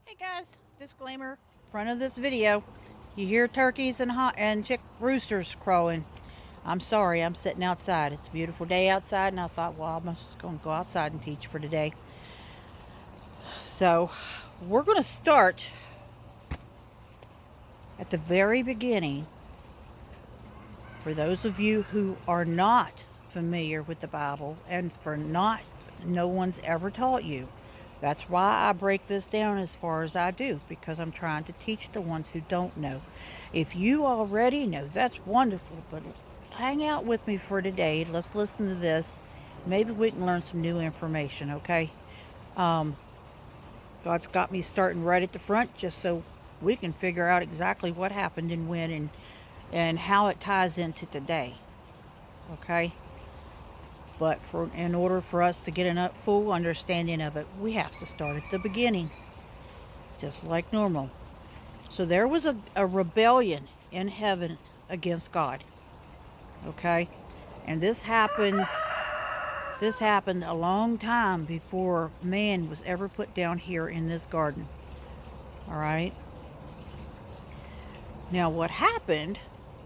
Hey guys, disclaimer, front of this video, you hear turkeys and chick roosters crowing. I'm sorry, I'm sitting outside. It's a beautiful day outside and I thought, well, I'm just going to go outside and teach for today. So, we're going to start at the very beginning. For those of you who are not familiar with the Bible and no one's ever taught you. That's why I break this down as far as I do, because I'm trying to teach the ones who don't know. If you already know, that's wonderful, but hang out with me for today. Let's listen to this. Maybe we can learn some new information, okay? God's got me starting right at the front just so we can figure out exactly what happened and when and how it ties into today, okay? But in order for us to get a full understanding of it, we have to start at the beginning, just like normal. So there was a rebellion in heaven against God. Okay? And this happened a long time before man was ever put down here in this garden. All right? Now what happened,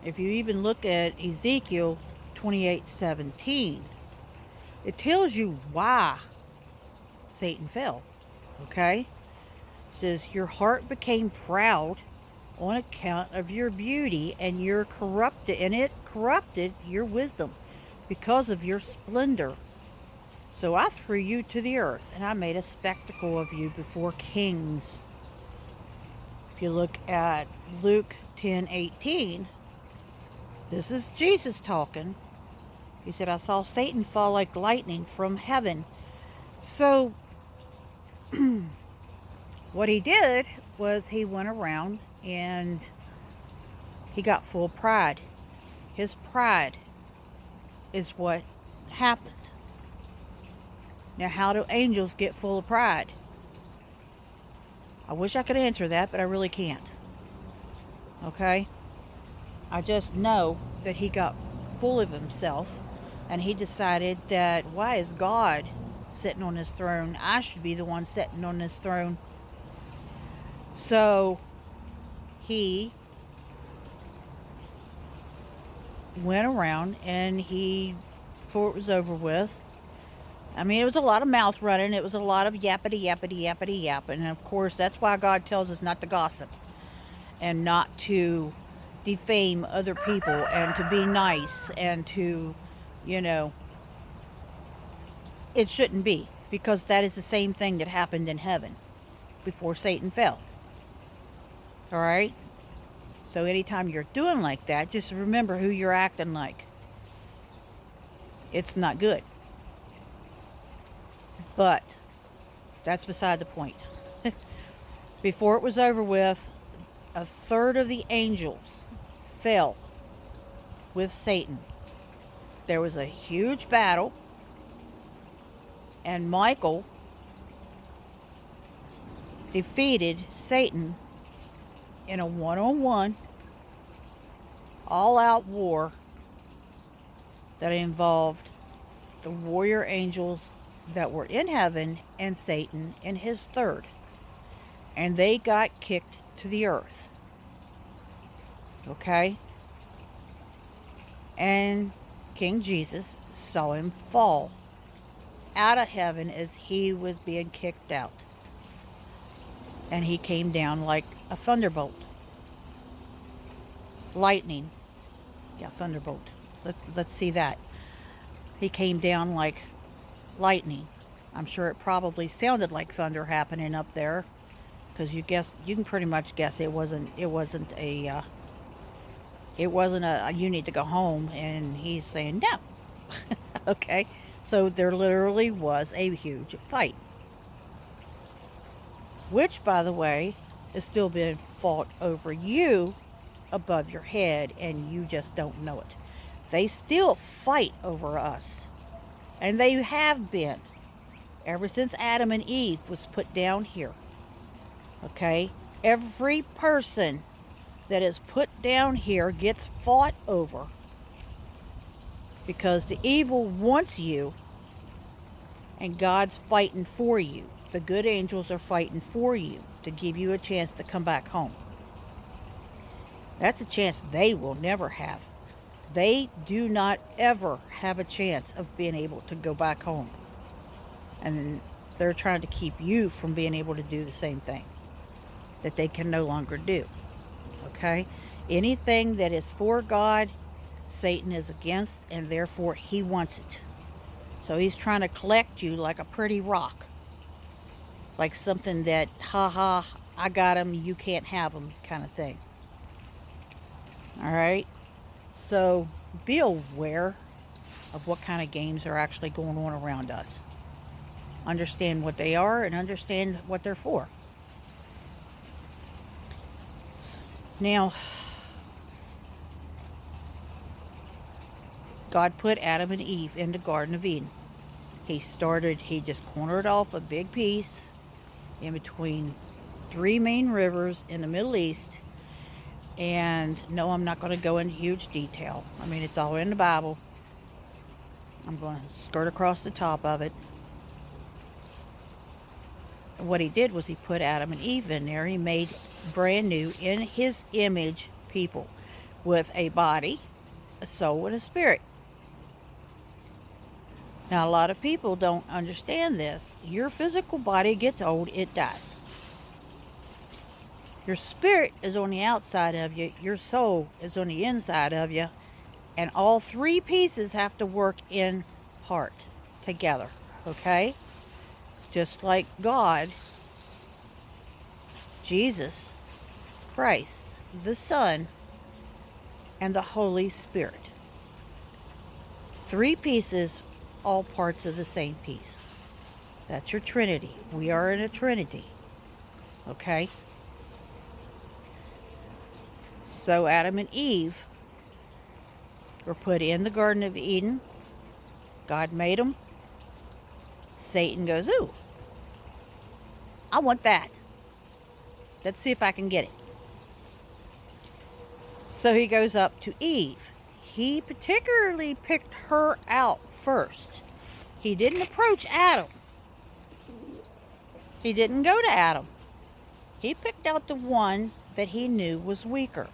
if you even look at Ezekiel 28:17, it tells you why Satan fell. Okay? It says, your heart became proud on account of your beauty, and it corrupted your wisdom because of your splendor. So I threw you to the earth, and I made a spectacle of you before kings. If you look at Luke 10:18, this is Jesus talking. He said, I saw Satan fall like lightning from heaven. So what he did was he went around and he got full of pride. His pride is what happened. Now, how do angels get full of pride? I wish I could answer that, but I really can't. Okay? I just know that he got full of himself and he decided that, why is God sitting on his throne? I should be the one sitting on this throne. So he went around and before it was over with, I mean, it was a lot of mouth running. It was a lot of yappity, yappity, yappity, yapping. And of course, that's why God tells us not to gossip and not to defame other people and to be nice and to, it shouldn't be, because that is the same thing that happened in heaven before Satan fell. All right? So anytime you're doing like that, just remember who you're acting like. It's not good. But that's beside the point. Before it was over with, a third of the angels fell with Satan. There was a huge battle, and Michael defeated Satan in a one-on-one, all-out war that involved the warrior angels that were in heaven and Satan in his third. And they got kicked to the earth. Okay? And King Jesus saw him fall out of heaven as he was being kicked out. And he came down like a thunderbolt. Lightning. Yeah, thunderbolt. Let's see that. He came down like lightning. I'm sure it probably sounded like thunder happening up there, because you can pretty much guess it wasn't a you need to go home, and he's saying no. Okay, so there literally was a huge fight, which, by the way, is still being fought over you above your head, and you just don't know it. They still fight over us, and they have been ever since Adam and Eve was put down here. Okay? Every person that is put down here gets fought over, because the evil wants you and God's fighting for you. the good angels are fighting for you to give you a chance to come back home. That's a chance they will never have. They do not ever have a chance of being able to go back home. And they're trying to keep you from being able to do the same thing that they can no longer do. Okay? Anything that is for God, Satan is against, and therefore he wants it. So he's trying to collect you like a pretty rock. Like something that, ha, I got him, you can't have him kind of thing. Alright? So be aware of what kind of games are actually going on around us. Understand what they are and understand what they're for. Now, God put Adam and Eve in the Garden of Eden. He just cornered off a big piece in between 3 main rivers in the Middle East. And no, I'm not going to go into huge detail. I mean, it's all in the Bible. I'm going to skirt across the top of it. What he did was he put Adam and Eve in there. He made brand new, in his image, people with a body, a soul, and a spirit. Now, a lot of people don't understand this. Your physical body gets old, it dies. Your spirit is on the outside of you. Your soul is on the inside of you. And all 3 pieces have to work in part together. Okay? Just like God, Jesus Christ, the Son, and the Holy Spirit. 3 pieces, all parts of the same piece. That's your Trinity. We are in a Trinity. Okay? So Adam and Eve were put in the Garden of Eden. God made them. Satan goes, ooh, I want that. Let's see if I can get it. So he goes up to Eve. He particularly picked her out first. He didn't approach Adam. He didn't go to Adam. He picked out the one that he knew was weaker.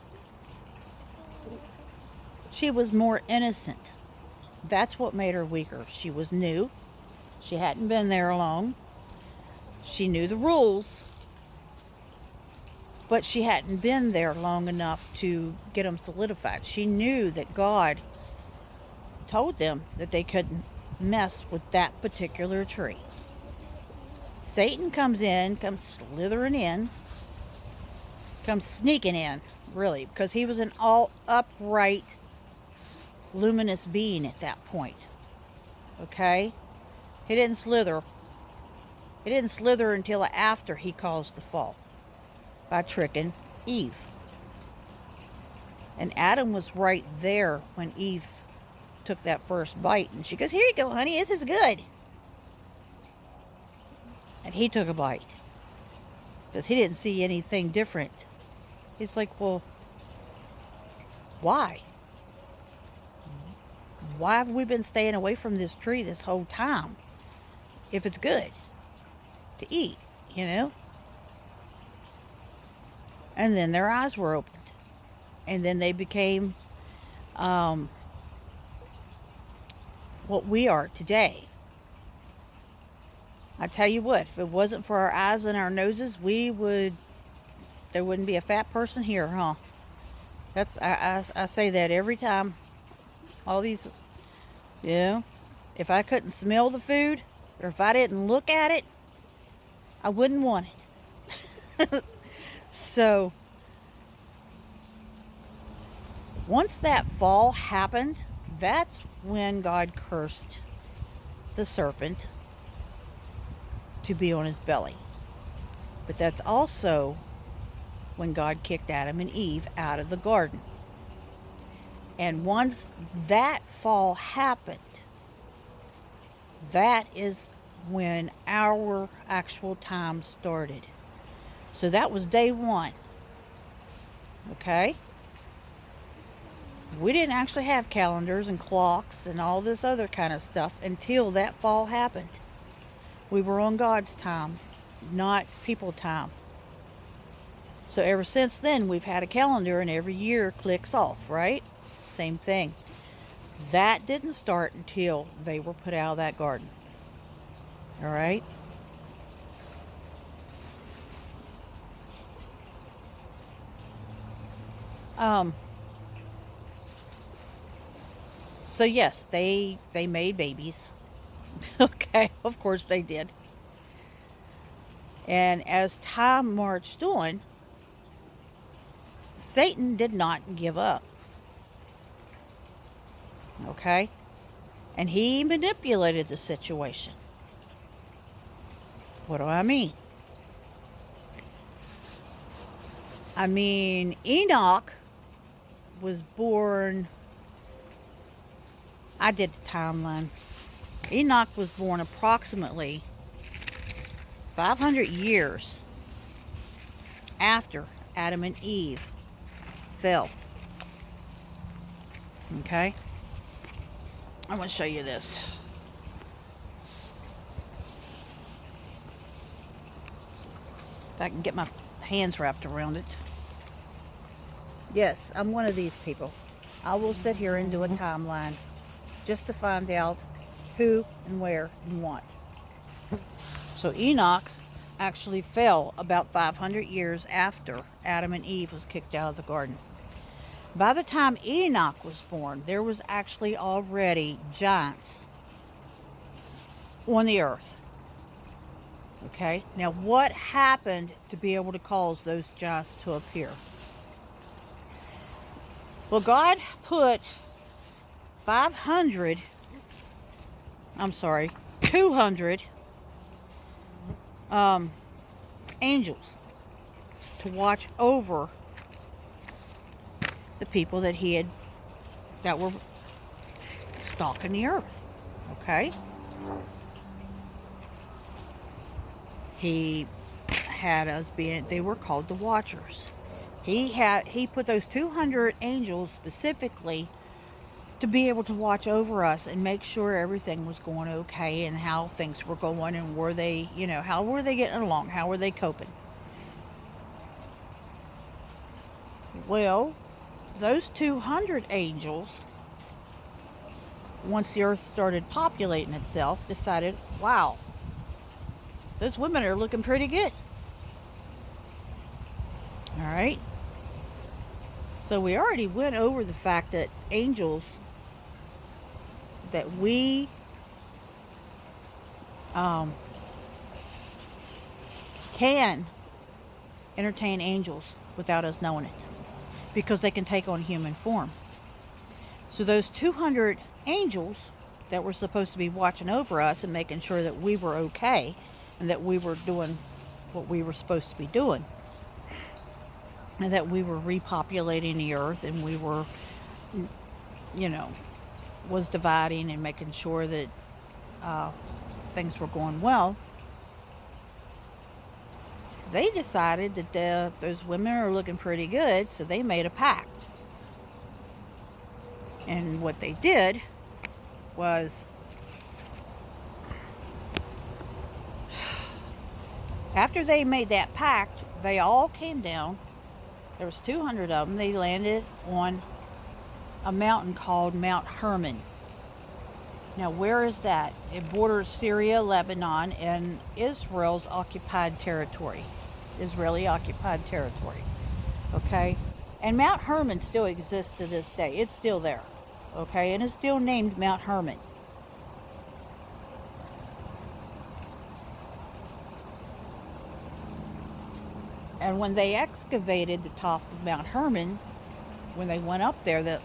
She was more innocent. That's what made her weaker. She was new. She hadn't been there long. She knew the rules. But she hadn't been there long enough to get them solidified. She knew that God told them that they couldn't mess with that particular tree. Satan comes slithering in, comes sneaking in, really, because he was an all upright, luminous being at that point. Okay? He didn't slither. He didn't slither until after he caused the fall by tricking Eve. And Adam was right there when Eve took that first bite. And she goes, here you go, honey, this is good. And he took a bite because he didn't see anything different. He's like, well, why? Why have we been staying away from this tree this whole time if it's good to eat, you know? And then their eyes were opened. And then they became what we are today. I tell you what, if it wasn't for our eyes and our noses, there wouldn't be a fat person here, huh? I say that every time. All these, you know, if I couldn't smell the food, or if I didn't look at it, I wouldn't want it. So, once that fall happened, that's when God cursed the serpent to be on his belly. But that's also when God kicked Adam and Eve out of the garden. And once that fall happened, that is when our actual time started. So that was day 1. Okay? We didn't actually have calendars and clocks and all this other kind of stuff until that fall happened. We were on God's time, not people time. So ever since then, we've had a calendar, and every year clicks off, right? Same thing. That didn't start until they were put out of that garden. All right? Um, so yes, they made babies. Okay, of course they did. And as time marched on, Satan did not give up. Okay? And he manipulated the situation. What do I mean? I mean, Enoch was born, I did the timeline. Enoch was born approximately 500 years after Adam and Eve fell. Okay? I'm going to show you this. If I can get my hands wrapped around it. Yes, I'm one of these people. I will sit here and do a timeline just to find out who and where and what. So Enoch actually fell about 500 years after Adam and Eve was kicked out of the garden. By the time Enoch was born, there was actually already giants on the earth. Okay, now what happened to be able to cause those giants to appear? Well, God put 200 angels to watch over the people that were stalking the earth. Okay? He had us they were called the Watchers. He put those 200 angels specifically to be able to watch over us and make sure everything was going okay and how things were going and were they, how were they getting along? How were they coping? Well, those 200 angels, once the earth started populating itself, decided, wow, those women are looking pretty good. All right. So we already went over the fact that angels, that we can entertain angels without us knowing it, because they can take on human form. So those 200 angels that were supposed to be watching over us and making sure that we were okay and that we were doing what we were supposed to be doing, and that we were repopulating the earth, and we were, was dividing and making sure that things were going well. They decided that those women are looking pretty good, so they made a pact. And what they did was, after they made that pact, they all came down. There was 200 of them. They landed on a mountain called Mount Hermon. Now, where is that? It borders Syria, Lebanon, and Israel's occupied territory. Israeli occupied territory. Okay? And Mount Hermon still exists to this day. It's still there. Okay? And it's still named Mount Hermon. And when they excavated the top of Mount Hermon, when they went up there to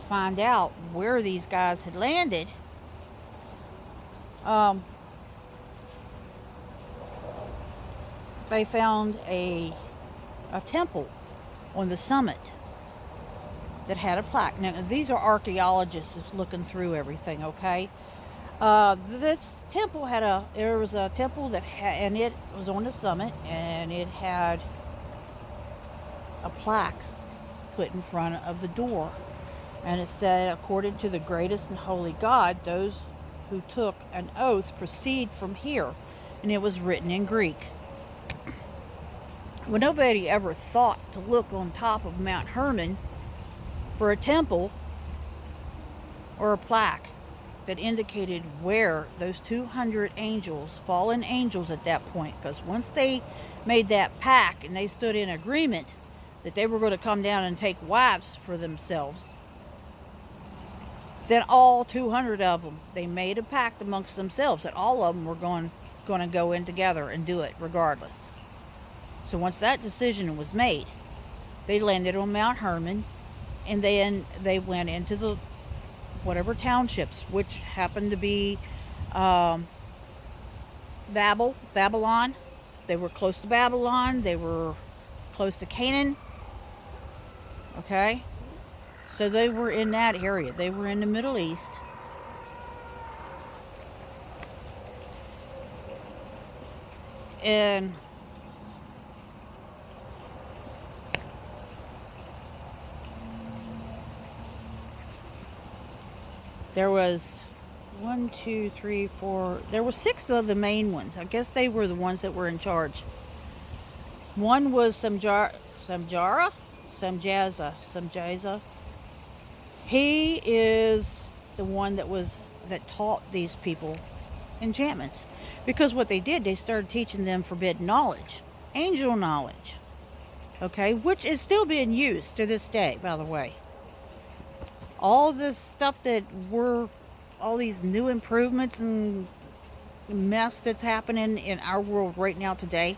find out where these guys had landed, they found a temple on the summit that had a plaque. Now, these are archaeologists just looking through everything, okay? This temple there was a temple and it was on the summit, and it had a plaque put in front of the door. And it said, according to the greatest and holy God, those who took an oath proceed from here, and it was written in Greek. Well, nobody ever thought to look on top of Mount Hermon for a temple or a plaque that indicated where those 200 angels, fallen angels at that point, because once they made that pact and they stood in agreement that they were going to come down and take wives for themselves, then all 200 of them, they made a pact amongst themselves that all of them were going to go in together and do it regardless. So once that decision was made, they landed on Mount Hermon, and then they went into the whatever townships, which happened to be Babylon. They were close to Babylon. They were close to Canaan. Okay? So they were in that area. They were in the Middle East. And there was 1, 2, 3, 4. There were 6 of the main ones. I guess they were the ones that were in charge. One was Samjaza. He is the one that taught these people enchantments. Because what they did, they started teaching them forbidden knowledge, angel knowledge. Okay, which is still being used to this day, by the way. All this stuff all these new improvements and mess that's happening in our world right now today,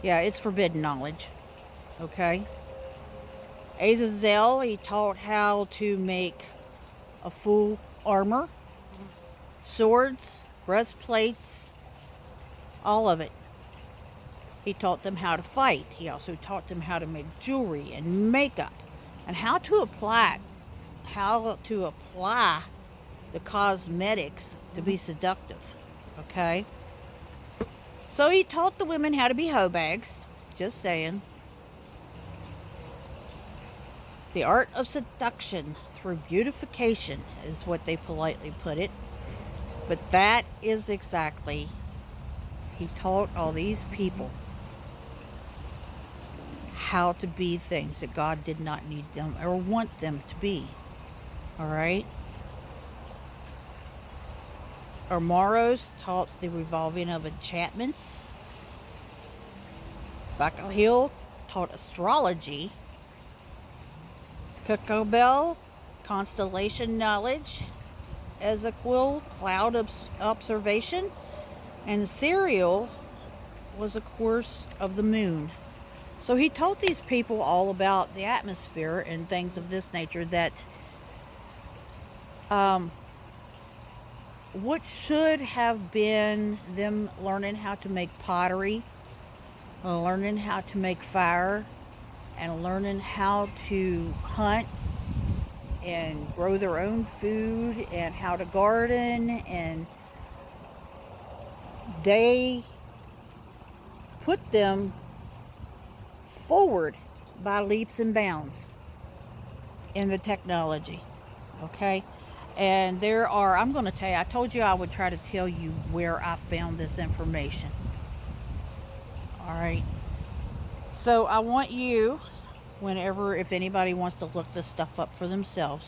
yeah, it's forbidden knowledge. Okay? Azazel, he taught how to make a full armor, swords, breastplates, all of it. He taught them how to fight. He also taught them how to make jewelry and makeup and how to apply the cosmetics to be seductive. Okay? So he taught the women how to be hoe bags. Just saying. The art of seduction through beautification is what they politely put it. But that is exactly, he taught all these people how to be things that God did not need them or want them to be. Alright? Ormaros taught the revolving of enchantments. Bacalhil taught astrology. Cacobel, constellation knowledge. Ezequiel, cloud observation. And Serial was a course of the moon. So he taught these people all about the atmosphere and things of this nature that what should have been them learning how to make pottery, learning how to make fire, and learning how to hunt and grow their own food and how to garden, and they put them forward by leaps and bounds in the technology. Okay? And I'm going to tell you, I told you I would try to tell you where I found this information. Alright. So I want you, if anybody wants to look this stuff up for themselves,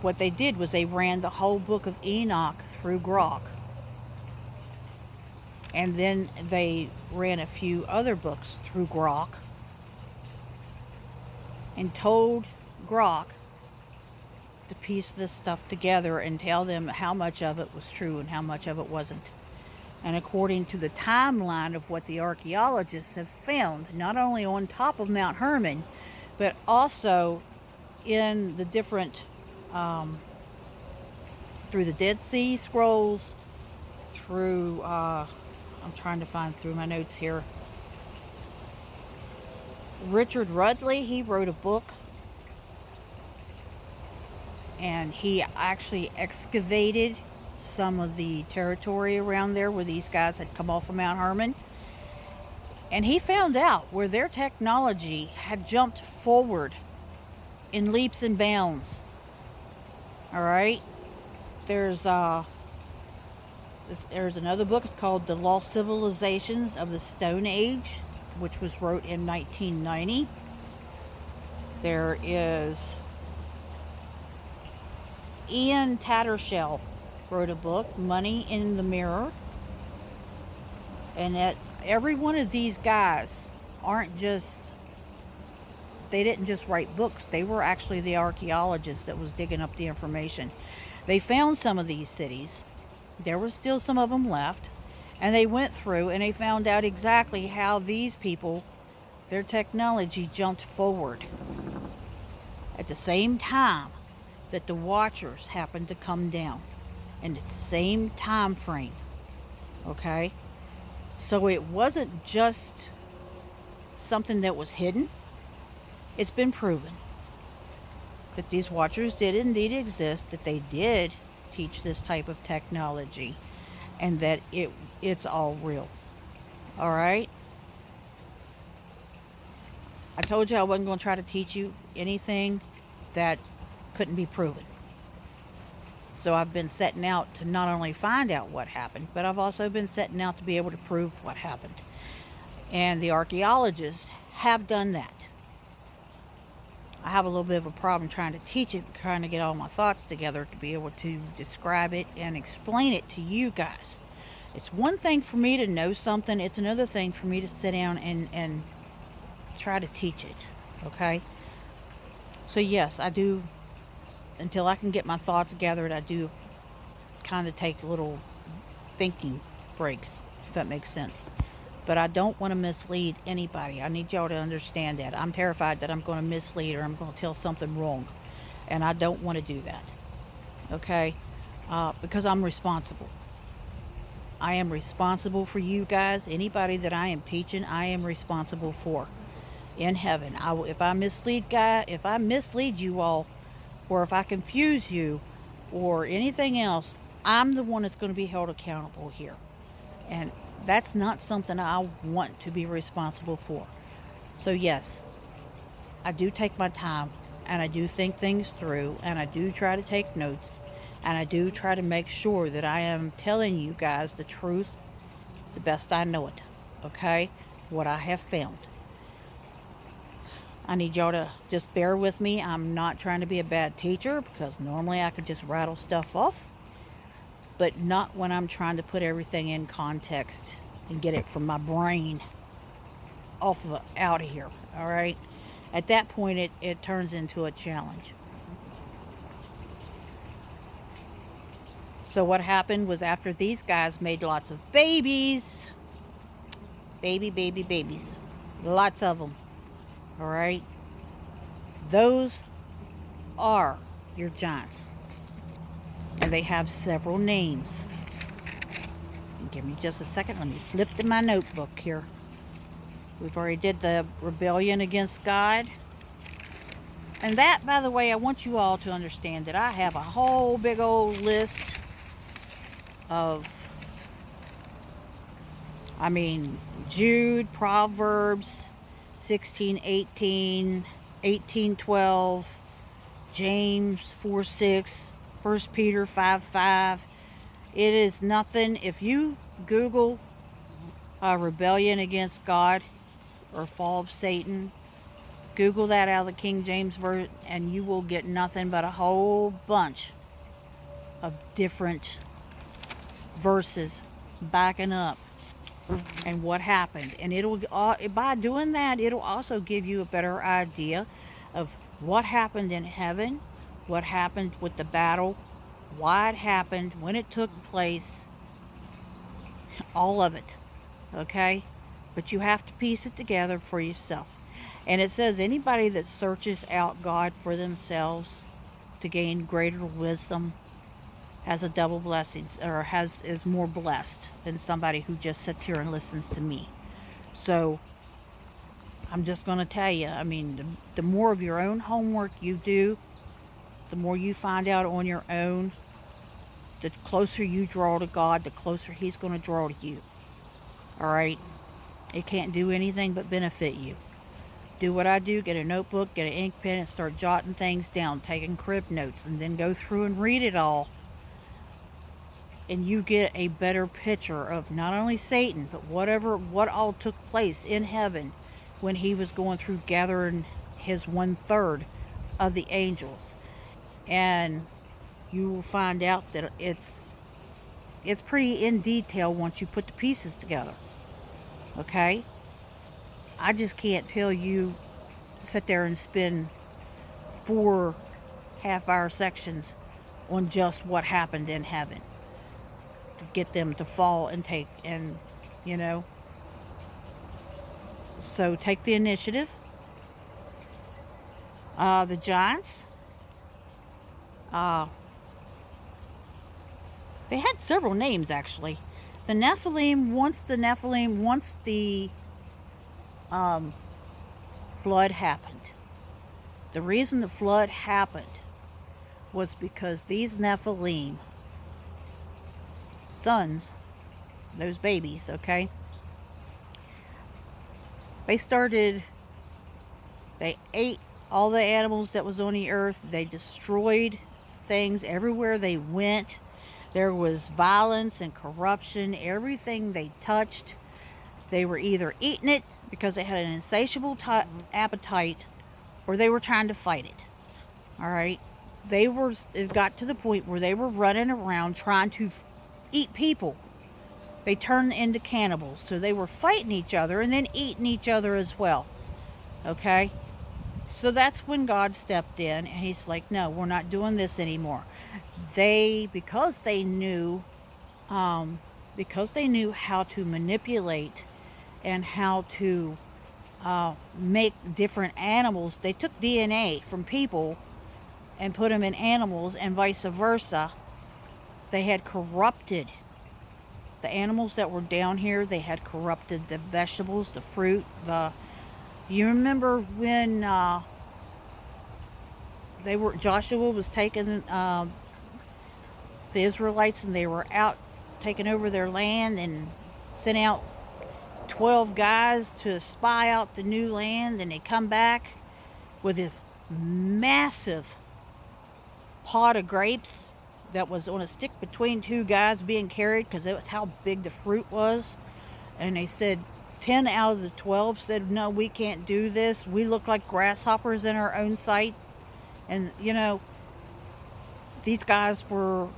what they did was they ran the whole book of Enoch through Grok. And then they ran a few other books through Grok and told Grok to piece this stuff together and tell them how much of it was true and how much of it wasn't. And according to the timeline of what the archaeologists have found, not only on top of Mount Hermon, but also in the different, through the Dead Sea Scrolls, through, I'm trying to find through my notes here. Richard Rudley, he wrote a book, and he actually excavated some of the territory around there where these guys had come off of Mount Hermon, and he found out where their technology had jumped forward in leaps and bounds. All right. There's another book. It's called The Lost Civilizations of the Stone Age, which was wrote in 1990. There is Ian Tattersall wrote a book, Money in the Mirror. And that every one of these guys they didn't just write books. They were actually the archaeologists that was digging up the information. They found some of these cities. There were still some of them left. And they went through and they found out exactly how these people, their technology jumped forward at the same time that the Watchers happened to come down, in the same time frame. Okay? So it wasn't just something that was hidden. It's been proven that these Watchers did indeed exist, that they did teach this type of technology, and that it's all real. All right? I told you I wasn't going to try to teach you anything that couldn't be proven. So I've been setting out to not only find out what happened, but I've also been setting out to be able to prove what happened. And the archaeologists have done that. I have a little bit of a problem trying to teach it, trying to get all my thoughts together to be able to describe it and explain it to you guys. It's one thing for me to know something. It's another thing for me to sit down and try to teach it. Okay? So yes, I do, until I can get my thoughts gathered, I do kind of take little thinking breaks, if that makes sense. But I don't want to mislead anybody. I need y'all to understand that. I'm terrified that I'm going to mislead or I'm going to tell something wrong. And I don't want to do that. Okay? Because I'm responsible. I am responsible for you guys. Anybody that I am teaching, I am responsible for in heaven. If I mislead you all, or if I confuse you, or anything else, I'm the one that's going to be held accountable here. And that's not something I want to be responsible for. So yes, I do take my time, and I do think things through, and I do try to take notes, and I do try to make sure that I am telling you guys the truth the best I know it. Okay? What I have found. I need y'all to just bear with me. I'm not trying to be a bad teacher, because normally I could just rattle stuff off. But not when I'm trying to put everything in context and get it from my brain out of here. All right? At that point, it turns into a challenge. So what happened was, after these guys made lots of babies, babies, lots of them. All right? Those are your giants. And they have several names. Give me just a second. Let me flip to my notebook here. We've already did the rebellion against God. And that, by the way, I want you all to understand that I have a whole big old list of, Jude, Proverbs 16:18, 18:12, James 4:6, 1 Peter 5:5. It is nothing. If you Google rebellion against God or fall of Satan, Google that out of the King James Version, and you will get nothing but a whole bunch of different verses backing up and what happened. And it'll, by doing that, it'll also give you a better idea of what happened in heaven, what happened with the battle, why it happened, when it took place, all of it. Okay? But you have to piece it together for yourself. And it says anybody that searches out God for themselves to gain greater wisdom has a double blessing, or is more blessed than somebody who just sits here and listens to me. So I'm just going to tell you, the more of your own homework you do, the more you find out on your own, the closer you draw to God, the closer He's going to draw to you. All right? It can't do anything but benefit you. do what I do, get a notebook, get an ink pen, and start jotting things down, taking crib notes, and then go through and read it all. And you get a better picture of not only Satan, but what all took place in heaven when he was going through gathering his 1/3 of the angels. And you will find out that it's pretty in detail once you put the pieces together. Okay? I just can't tell you, sit there and spend 4 half-hour sections on just what happened in heaven to get them to fall and take, and so take the initiative. The giants, they had several names actually. The Nephilim, once the flood happened. The reason the flood happened was because these Nephilim sons, those babies, okay, they ate all the animals that was on the earth. They destroyed things everywhere they went. There was violence and corruption. Everything they touched, they were either eating it because they had an insatiable appetite, or they were trying to fight it. All right, it got to the point where they were running around trying to eat people. They turned into cannibals. So they were fighting each other and then eating each other as well. Okay, so that's when God stepped in, and he's like, no, we're not doing this anymore. Because they knew how to manipulate and how to make different animals. They took DNA from people and put them in animals, and vice versa. They had corrupted the animals that were down here. They had corrupted the vegetables, the fruit. You remember when Joshua was taking the Israelites, and they were out taking over their land, and sent out 12 guys to spy out the new land, and they come back with this massive pot of grapes that was on a stick between 2 guys being carried, because that was how big the fruit was. And they said 10 out of the 12 said, no, we can't do this. We look like grasshoppers in our own sight. And these guys were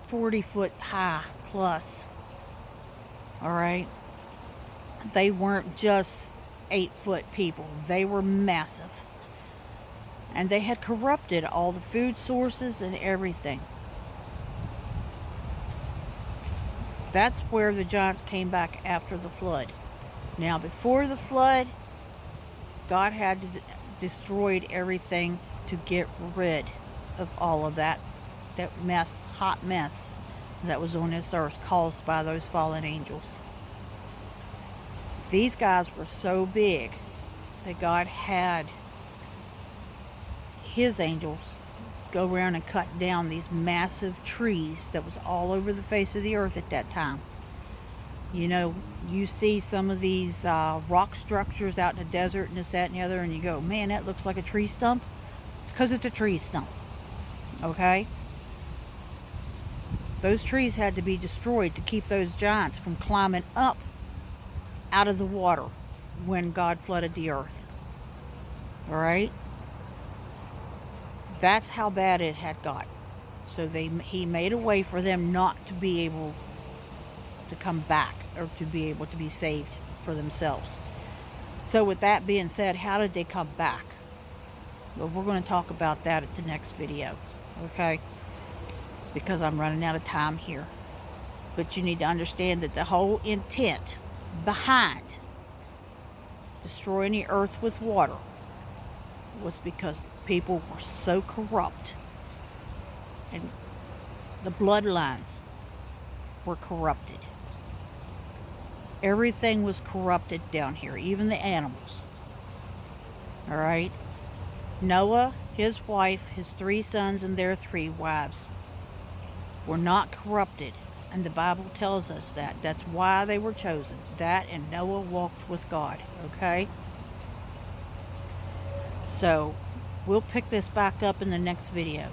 40 foot high plus. All right, they weren't just 8-foot people. They were massive, and they had corrupted all the food sources and everything. That's where the giants came back after the flood. Now, before the flood, God had destroyed everything to get rid of all of that mess, hot mess that was on this earth caused by those fallen angels. These guys were so big that God had his angels go around and cut down these massive trees that was all over the face of the earth at that time. You see some of these rock structures out in the desert and this, that, and the other, and you go, man, that looks like a tree stump. It's because it's a tree stump. Okay? Those trees had to be destroyed to keep those giants from climbing up out of the water when God flooded the earth. All right? That's how bad it had got. So he made a way for them not to be able to come back, or to be able to be saved for themselves. So with that being said, how did they come back? Well, we're going to talk about that at the next video. Okay? Because I'm running out of time here. But you need to understand that the whole intent behind destroying the earth with water was because people were so corrupt, and the bloodlines were corrupted. Everything was corrupted down here, even the animals. All right? Noah, his wife, his 3 sons, and their 3 wives were not corrupted, and the Bible tells us that. That's why they were chosen. That, and Noah walked with God. Okay? So we'll pick this back up in the next video.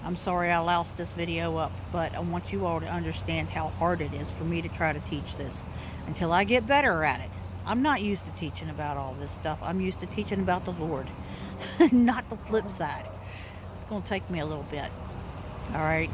I'm sorry I lost this video up, but I want you all to understand how hard it is for me to try to teach this until I get better at it. I'm not used to teaching about all this stuff. I'm used to teaching about the Lord, not the flip side. It's going to take me a little bit. All right.